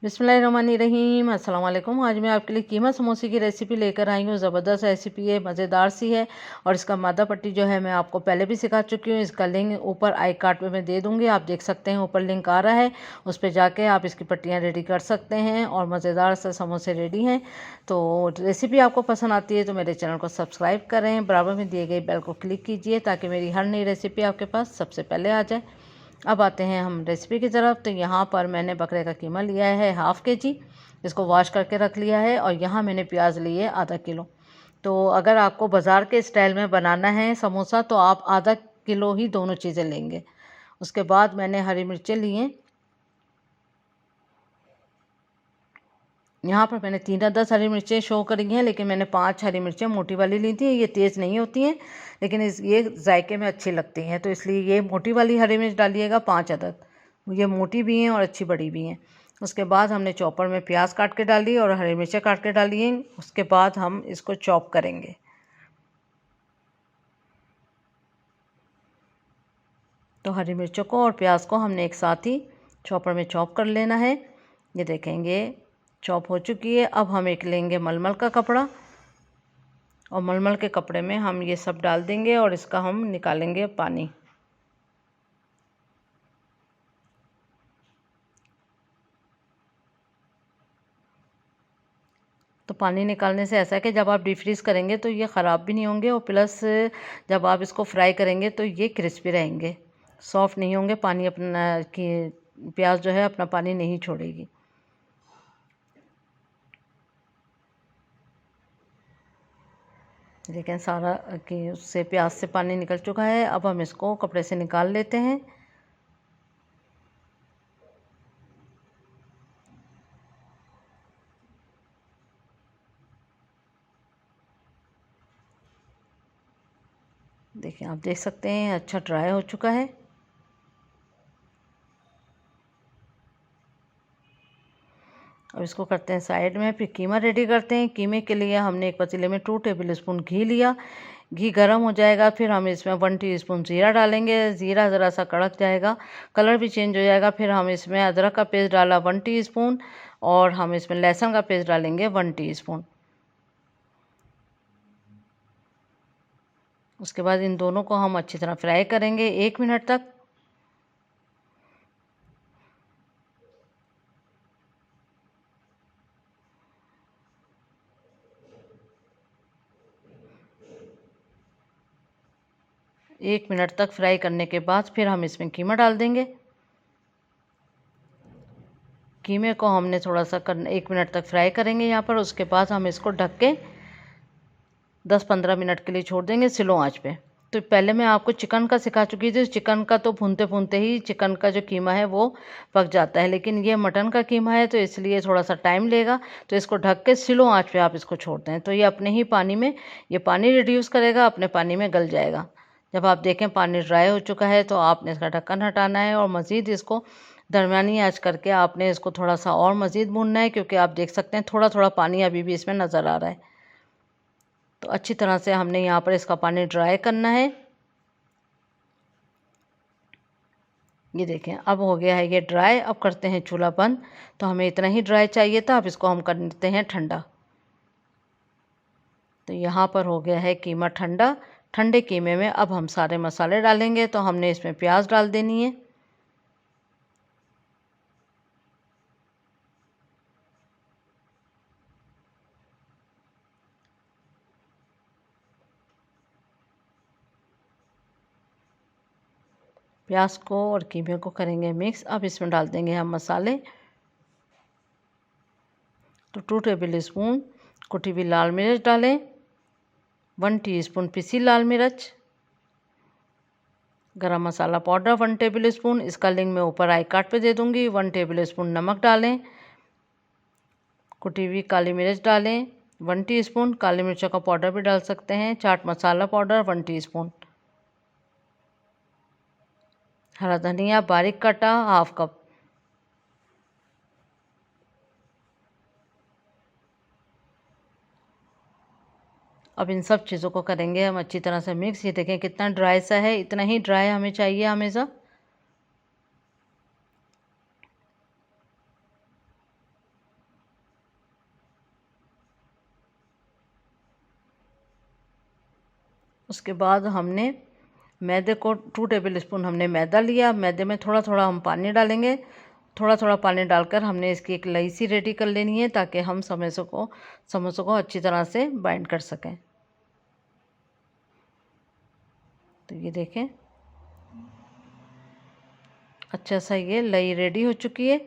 बिस्मिल्लाहिर्रहमानिर्रहीम। अस्सलाम वालेकुम। आज मैं आपके लिए कीमा समोसे की रेसिपी लेकर आई हूँ। ज़बरदस्त रेसिपी है, मज़ेदार सी है। और इसका मादा पट्टी जो है मैं आपको पहले भी सिखा चुकी हूँ। इसका लिंक ऊपर आई कार्ड में मैं दे दूँगी, आप देख सकते हैं। ऊपर लिंक आ रहा है, उस पर जाके आप इसकी पट्टियाँ रेडी कर सकते हैं और मज़ेदार से समोसे रेडी हैं। तो रेसिपी आपको पसंद आती है तो मेरे चैनल को सब्सक्राइब करें, बराबर में दिए गए बेल को क्लिक कीजिए ताकि मेरी हर नई रेसिपी आपके पास सबसे पहले आ जाए। अब आते हैं हम रेसिपी की तरफ। तो यहाँ पर मैंने बकरे का कीमा लिया है हाफ़ के जी, इसको वॉश करके रख लिया है। और यहाँ मैंने प्याज लिए आधा किलो। तो अगर आपको बाज़ार के स्टाइल में बनाना है समोसा तो आप आधा किलो ही दोनों चीज़ें लेंगे। उसके बाद मैंने हरी मिर्चें लिए। यहाँ पर मैंने 3 या 10 हरी मिर्चें शो करी हैं, लेकिन मैंने 5 हरी मिर्चें मोटी वाली ली थी। ये तेज़ नहीं होती हैं, लेकिन ये जायके में अच्छी लगती हैं, तो इसलिए ये मोटी वाली हरी मिर्च डालिएगा 5 अदद। ये मोटी भी हैं और अच्छी बड़ी भी हैं। उसके बाद हमने चॉपर में प्याज काट के डाली और हरी मिर्चें काट के डाली हैं। उसके बाद हम इसको चॉप करेंगे। तो हरी मिर्चों को और प्याज को हमने एक साथ ही चॉपर में चॉप कर लेना है। ये देखेंगे चॉप हो चुकी है। अब हम एक लेंगे मलमल का कपड़ा और मलमल के कपड़े में हम ये सब डाल देंगे और इसका हम निकालेंगे पानी। तो पानी निकालने से ऐसा है कि जब आप डीप फ्रीज़ करेंगे तो ये ख़राब भी नहीं होंगे और प्लस जब आप इसको फ्राई करेंगे तो ये क्रिस्पी रहेंगे, सॉफ्ट नहीं होंगे। पानी अपना कि प्याज जो है अपना पानी नहीं छोड़ेगी। लेकिन सारा कि उससे प्याज से पानी निकल चुका है। अब हम इसको कपड़े से निकाल लेते हैं। देखिए, आप देख सकते हैं अच्छा ड्राई हो चुका है। अब इसको करते हैं साइड में। फिर कीमा रेडी करते हैं। कीमे के लिए हमने एक पतीले में 2 टेबल स्पून घी लिया। घी गर्म हो जाएगा, फिर हम इसमें 1 टीस्पून ज़ीरा डालेंगे। ज़ीरा ज़रा सा कड़क जाएगा, कलर भी चेंज हो जाएगा। फिर हम इसमें अदरक का पेस्ट डाला 1 टीस्पून और हम इसमें लहसुन का पेस्ट डालेंगे 1 टीस्पून। उसके बाद इन दोनों को हम अच्छी तरह फ्राई करेंगे 1 मिनट तक। एक मिनट तक फ्राई करने के बाद फिर हम इसमें कीमा डाल देंगे। कीमे को हमने थोड़ा सा 1 मिनट तक फ्राई करेंगे यहाँ पर। उसके बाद हम इसको ढक के 10-15 मिनट के लिए छोड़ देंगे स्लो आंच पे। तो पहले मैं आपको चिकन का सिखा चुकी थी। चिकन का तो भूनते भूनते ही चिकन का जो कीमा है वो पक जाता है, लेकिन ये मटन का कीमा है तो इसलिए थोड़ा सा टाइम लेगा। तो इसको ढक के स्लो आंच पे आप इसको छोड़ते हैं तो ये अपने ही पानी में ये पानी रिड्यूस करेगा, अपने पानी में गल जाएगा। जब आप देखें पानी ड्राई हो चुका है तो आपने इसका ढक्कन हटाना है और मज़ीद इसको दरमियानी आंच करके आपने इसको थोड़ा सा और मज़ीद भूनना है, क्योंकि आप देख सकते हैं थोड़ा थोड़ा पानी अभी भी इसमें नज़र आ रहा है। तो अच्छी तरह से हमने यहाँ पर इसका पानी ड्राई करना है। ये देखें अब हो गया है ये ड्राई। अब करते हैं चूल्हा बंद। तो हमें इतना ही ड्राई चाहिए था, अब इसको हम करते हैं ठंडा। तो यहाँ पर हो गया है कीमा ठंडा। ठंडे कीमे में अब हम सारे मसाले डालेंगे। तो हमने इसमें प्याज डाल देनी है। प्याज को और कीमे को करेंगे मिक्स। अब इसमें डाल देंगे हम मसाले। तो 2 टेबल स्पून कुटी हुई लाल मिर्च डालें, 1 टीस्पून पिसी लाल मिर्च, गरम मसाला पाउडर 1 टेबल स्पून, इसका लिंक मैं ऊपर आई कार्ड पे दे दूँगी। 1 टेबल स्पून नमक डालें, कुटी हुई काली मिर्च डालें 1 टीस्पून, काली मिर्चों का पाउडर भी डाल सकते हैं। चाट मसाला पाउडर 1 टीस्पून, हरा धनिया बारीक कटा हाफ कप। अब इन सब चीज़ों को करेंगे हम अच्छी तरह से मिक्स। ये देखें कितना ड्राई सा है, इतना ही ड्राई हमें चाहिए हमेशा। उसके बाद हमने मैदे को 2 टेबल स्पून हमने मैदा लिया। मैदे में थोड़ा थोड़ा हम पानी डालेंगे। थोड़ा थोड़ा पानी डालकर हमने इसकी एक लई सी रेडी कर लेनी है ताकि हम समोसों को अच्छी तरह से बाइंड कर सकें। तो ये देखें, अच्छा सा ये लई रेडी हो चुकी है।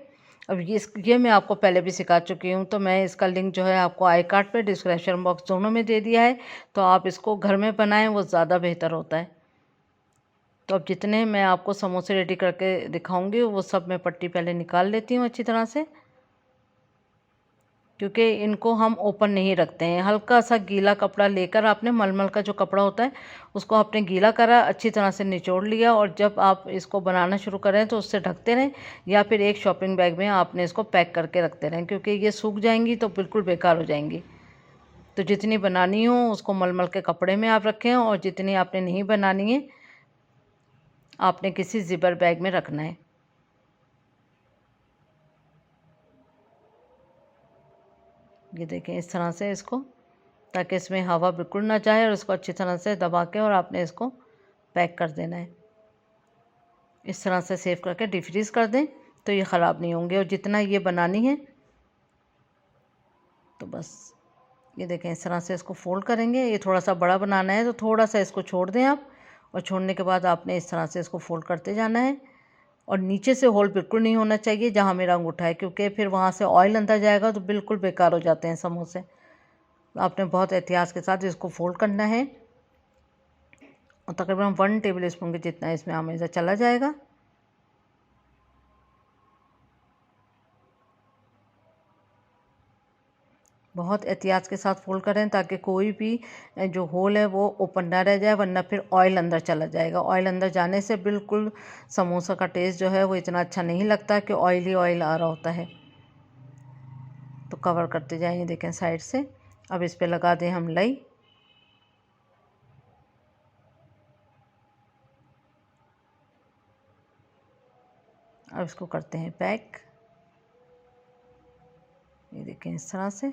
अब ये मैं आपको पहले भी सिखा चुकी हूँ, तो मैं इसका लिंक जो है आपको आई कार्ड पे, डिस्क्रिप्शन बॉक्स दोनों में दे दिया है। तो आप इसको घर में बनाएं, वो ज़्यादा बेहतर होता है। तो अब जितने मैं आपको समोसे रेडी करके दिखाऊंगी वो सब मैं पट्टी पहले निकाल लेती हूँ अच्छी तरह से, क्योंकि इनको हम ओपन नहीं रखते हैं। हल्का सा गीला कपड़ा लेकर आपने, मलमल का जो कपड़ा होता है उसको आपने गीला करा, अच्छी तरह से निचोड़ लिया, और जब आप इसको बनाना शुरू करें तो उससे ढकते रहें, या फिर एक शॉपिंग बैग में आपने इसको पैक करके रखते रहें, क्योंकि ये सूख जाएंगी तो बिल्कुल बेकार हो जाएंगी। तो जितनी बनानी हो उसको मलमल के कपड़े में आप रखें, और जितनी आपने नहीं बनानी है आपने किसी ज़िपर बैग में रखना है। ये देखें इस तरह से इसको, ताकि इसमें हवा बिल्कुल ना जाए, और इसको अच्छी तरह से दबा के और आपने इसको पैक कर देना है। इस तरह से सेव करके डीप फ्रीज़ कर दें तो ये ख़राब नहीं होंगे। और जितना ये बनानी है तो बस ये देखें इस तरह से इसको फोल्ड करेंगे। ये थोड़ा सा बड़ा बनाना है तो थोड़ा सा इसको छोड़ दें आप, और छोड़ने के बाद आपने इस तरह से इसको फोल्ड करते जाना है। और नीचे से होल बिल्कुल नहीं होना चाहिए जहाँ मेरा अंगूठा है, क्योंकि फिर वहाँ से ऑयल अंदर जाएगा तो बिल्कुल बेकार हो जाते हैं समोसे। तो आपने बहुत एहतियात के साथ इसको फोल्ड करना है, और तकरीबन 1 टेबल स्पून के जितना इसमें मैदा चला जाएगा। बहुत एहतियात के साथ फोल्ड करें ताकि कोई भी जो होल है वो ओपन ना रह जाए, वरना फिर ऑयल अंदर चला जाएगा। ऑयल अंदर जाने से बिल्कुल समोसा का टेस्ट जो है वो इतना अच्छा नहीं लगता कि ऑयल ही ऑयल आ रहा होता है। तो कवर करते जाएं, देखें साइड से। अब इस पे लगा दें हम लई। अब इसको करते हैं पैक। ये देखें इस तरह से।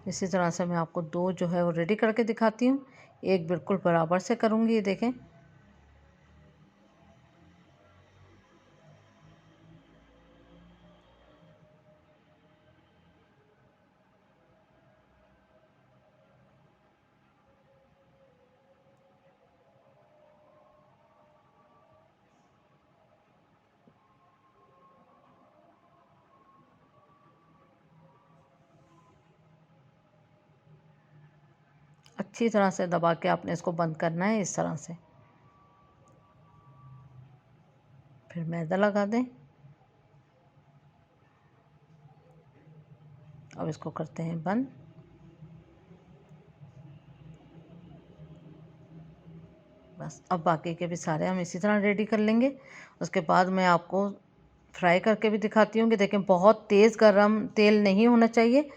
इसी तरह से मैं आपको 2 जो है वो रेडी करके दिखाती हूँ। एक बिल्कुल बराबर से करूँगी, ये देखें। अच्छी तरह से दबा के आपने इसको बंद करना है इस तरह से। फिर मैदा लगा दें। अब इसको करते हैं बंद। बस अब बाकी के भी सारे हम इसी तरह रेडी कर लेंगे। उसके बाद मैं आपको फ्राई करके भी दिखाती हूँ कि देखें बहुत तेज़ गरम तेल नहीं होना चाहिए,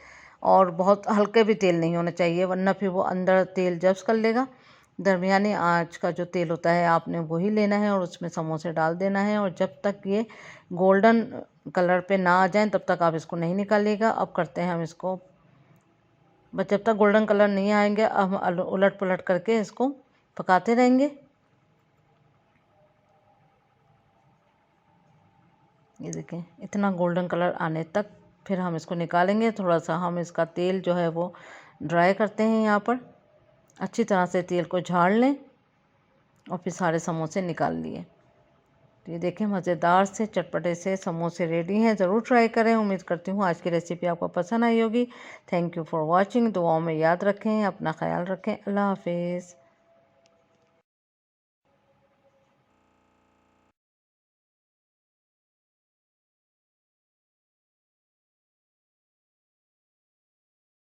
और बहुत हल्के भी तेल नहीं होना चाहिए, वरना फिर वो अंदर तेल जब्स कर लेगा। दरमियानी आंच का जो तेल होता है आपने वही लेना है, और उसमें समोसे डाल देना है, और जब तक ये गोल्डन कलर पे ना आ जाए तब तक आप इसको नहीं निकालिएगा। अब करते हैं हम इसको, बस जब तक गोल्डन कलर नहीं आएंगे हम उलट पुलट करके इसको पकाते रहेंगे। ये देखें इतना गोल्डन कलर आने तक फिर हम इसको निकालेंगे। थोड़ा सा हम इसका तेल जो है वो ड्राई करते हैं यहाँ पर। अच्छी तरह से तेल को झाड़ लें, और फिर सारे समोसे निकाल लिए। तो ये देखें मज़ेदार से चटपटे से समोसे रेडी हैं। ज़रूर ट्राई करें। उम्मीद करती हूँ आज की रेसिपी आपको पसंद आई होगी। Thank you for watching. दुआओं में याद रखें, अपना ख्याल रखें। अल्लाह हाफिज़।